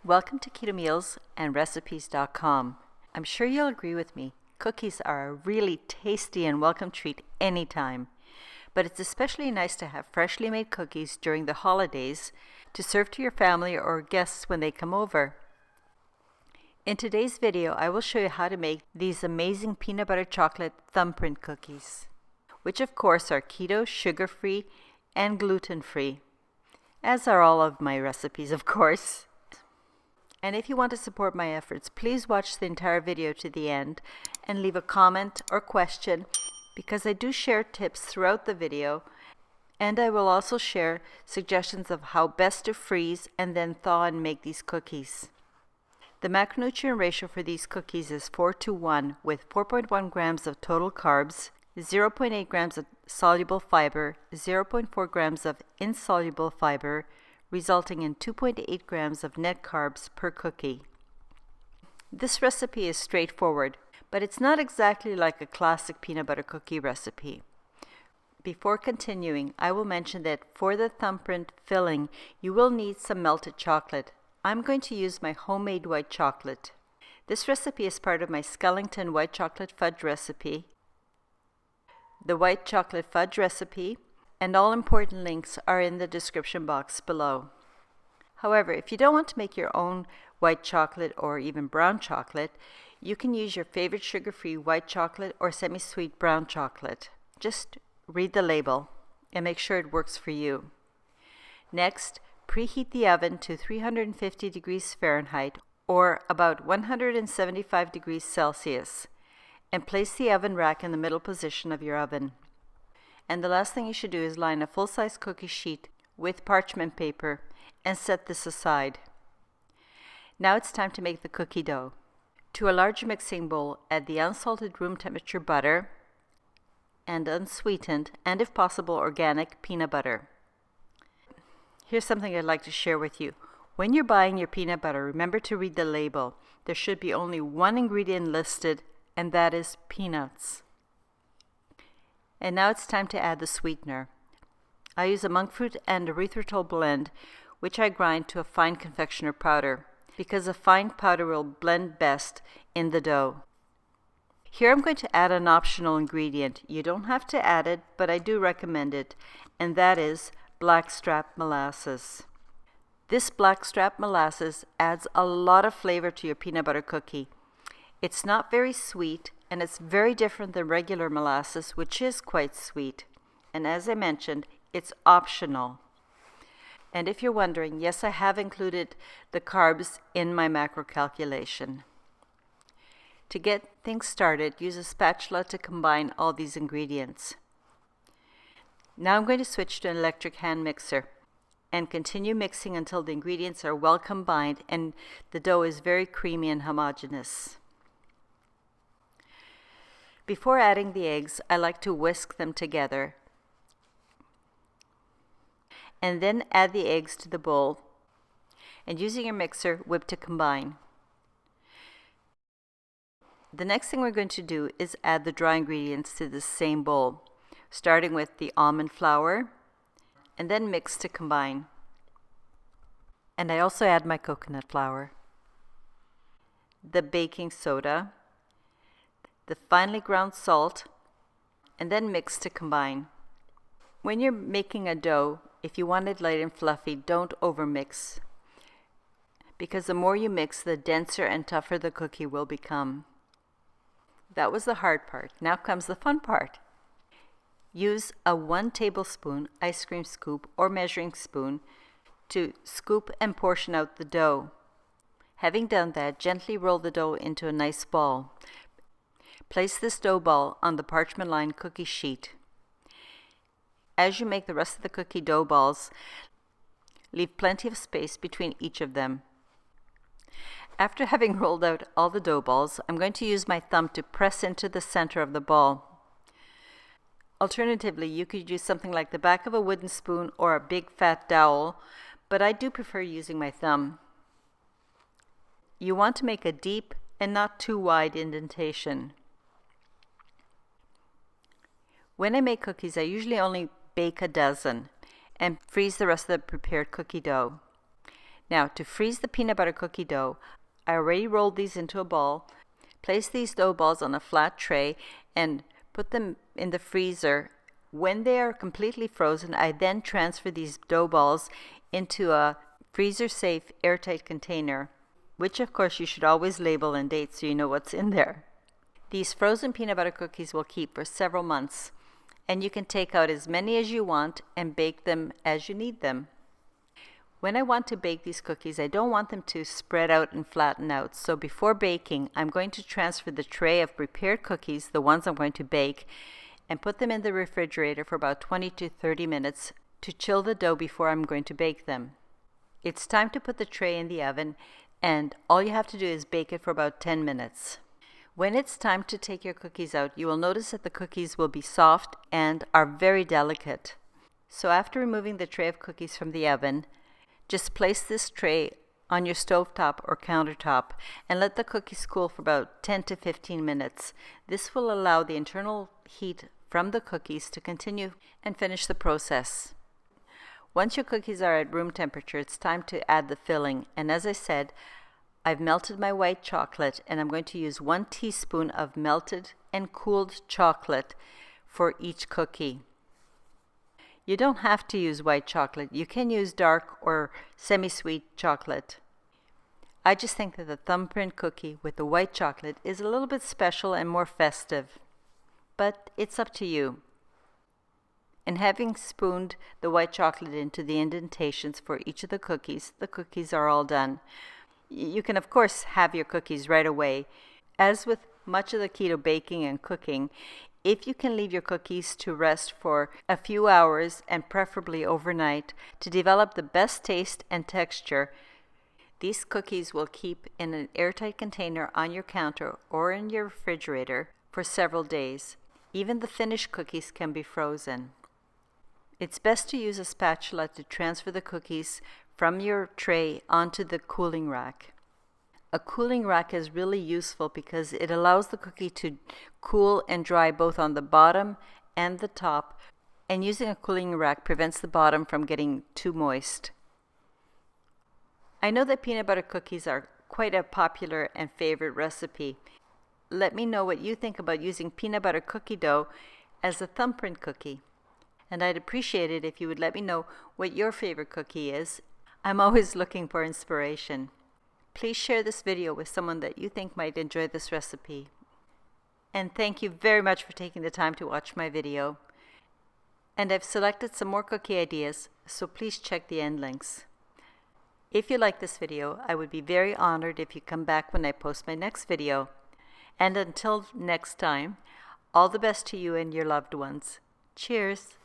Welcome to Keto Meals and Recipes.com. I'm sure you'll agree with me, cookies are a really tasty and welcome treat anytime. But it's especially nice to have freshly made cookies during the holidays to serve to your family or guests when they come over. In today's video, I will show you how to make these amazing peanut butter chocolate thumbprint cookies, which of course are keto, sugar-free, and gluten-free, as are all of my recipes, of course. And if you want to support my efforts, please watch the entire video to the end and leave a comment or question, because I do share tips throughout the video, and I will also share suggestions of how best to freeze and then thaw and make these cookies. The macronutrient ratio for these cookies is 4:1, with 4.1 grams of total carbs, 0.8 grams of soluble fiber, 0.4 grams of insoluble fiber, resulting in 2.8 grams of net carbs per cookie. This recipe is straightforward, but it's not exactly like a classic peanut butter cookie recipe. Before continuing, I will mention that for the thumbprint filling, you will need some melted chocolate. I'm going to use my homemade white chocolate. This recipe is part of my Skellington white chocolate fudge recipe, the white chocolate fudge recipe, and all important links are in the description box below. However, if you don't want to make your own white chocolate or even brown chocolate, you can use your favorite sugar-free white chocolate or semi-sweet brown chocolate. Just read the label and make sure it works for you. Next, preheat the oven to 350 degrees Fahrenheit or about 175 degrees Celsius, and place the oven rack in the middle position of your oven. And the last thing you should do is line a full-size cookie sheet with parchment paper and set this aside. Now it's time to make the cookie dough. To a large mixing bowl, add the unsalted room temperature butter and unsweetened, and if possible, organic peanut butter. Here's something I'd like to share with you. When you're buying your peanut butter, remember to read the label. There should be only one ingredient listed, and that is peanuts. And now it's time to add the sweetener. I use a monk fruit and erythritol blend, which I grind to a fine confectioner powder, because a fine powder will blend best in the dough. Here I'm going to add an optional ingredient. You don't have to add it, but I do recommend it, and that is blackstrap molasses. This blackstrap molasses adds a lot of flavor to your peanut butter cookie. It's not very sweet, and it's very different than regular molasses, which is quite sweet. And as I mentioned, it's optional. And if you're wondering, yes, I have included the carbs in my macro calculation. To get things started, use a spatula to combine all these ingredients. Now I'm going to switch to an electric hand mixer and continue mixing until the ingredients are well combined and the dough is very creamy and homogeneous. Before adding the eggs, I like to whisk them together and then add the eggs to the bowl, and using your mixer, whip to combine. The next thing we're going to do is add the dry ingredients to the same bowl, starting with the almond flour, and then mix to combine. And I also add my coconut flour, the baking soda, the finely ground salt, and then mix to combine. When you're making a dough, if you want it light and fluffy, don't overmix, because the more you mix, the denser and tougher the cookie will become. That was the hard part. Now comes the fun part. Use a 1 tablespoon ice cream scoop or measuring spoon to scoop and portion out the dough. Having done that, gently roll the dough into a nice ball. Place this dough ball on the parchment-lined cookie sheet. As you make the rest of the cookie dough balls, leave plenty of space between each of them. After having rolled out all the dough balls, I'm going to use my thumb to press into the center of the ball. Alternatively, you could use something like the back of a wooden spoon or a big fat dowel, but I do prefer using my thumb. You want to make a deep and not too wide indentation. When I make cookies, I usually only bake a dozen and freeze the rest of the prepared cookie dough. Now, to freeze the peanut butter cookie dough, I already rolled these into a ball. Place these dough balls on a flat tray and put them in the freezer. When they are completely frozen, I then transfer these dough balls into a freezer-safe airtight container, which of course you should always label and date so you know what's in there. These frozen peanut butter cookies will keep for several months, and you can take out as many as you want and bake them as you need them. When I want to bake these cookies, I don't want them to spread out and flatten out. So before baking, I'm going to transfer the tray of prepared cookies, the ones I'm going to bake, and put them in the refrigerator for about 20 to 30 minutes to chill the dough before I'm going to bake them. It's time to put the tray in the oven, and all you have to do is bake it for about 10 minutes. When it's time to take your cookies out, you will notice that the cookies will be soft and are very delicate. So after removing the tray of cookies from the oven, just place this tray on your stovetop or countertop and let the cookies cool for about 10 to 15 minutes. This will allow the internal heat from the cookies to continue and finish the process. Once your cookies are at room temperature, it's time to add the filling. And as I said, I've melted my white chocolate, and I'm going to use 1 teaspoon of melted and cooled chocolate for each cookie. You don't have to use white chocolate. You can use dark or semi-sweet chocolate. I just think that the thumbprint cookie with the white chocolate is a little bit special and more festive. But it's up to you. And having spooned the white chocolate into the indentations for each of the cookies are all done. You can, of course, have your cookies right away. As with much of the keto baking and cooking, if you can leave your cookies to rest for a few hours and preferably overnight to develop the best taste and texture, these cookies will keep in an airtight container on your counter or in your refrigerator for several days. Even the finished cookies can be frozen. It's best to use a spatula to transfer the cookies from your tray onto the cooling rack. A cooling rack is really useful because it allows the cookie to cool and dry both on the bottom and the top, and using a cooling rack prevents the bottom from getting too moist. I know that peanut butter cookies are quite a popular and favorite recipe. Let me know what you think about using peanut butter cookie dough as a thumbprint cookie. And I'd appreciate it if you would let me know what your favorite cookie is. I'm always looking for inspiration. Please share this video with someone that you think might enjoy this recipe. And thank you very much for taking the time to watch my video. And I've selected some more cookie ideas, so please check the end links. If you like this video, I would be very honored if you come back when I post my next video. And until next time, all the best to you and your loved ones. Cheers!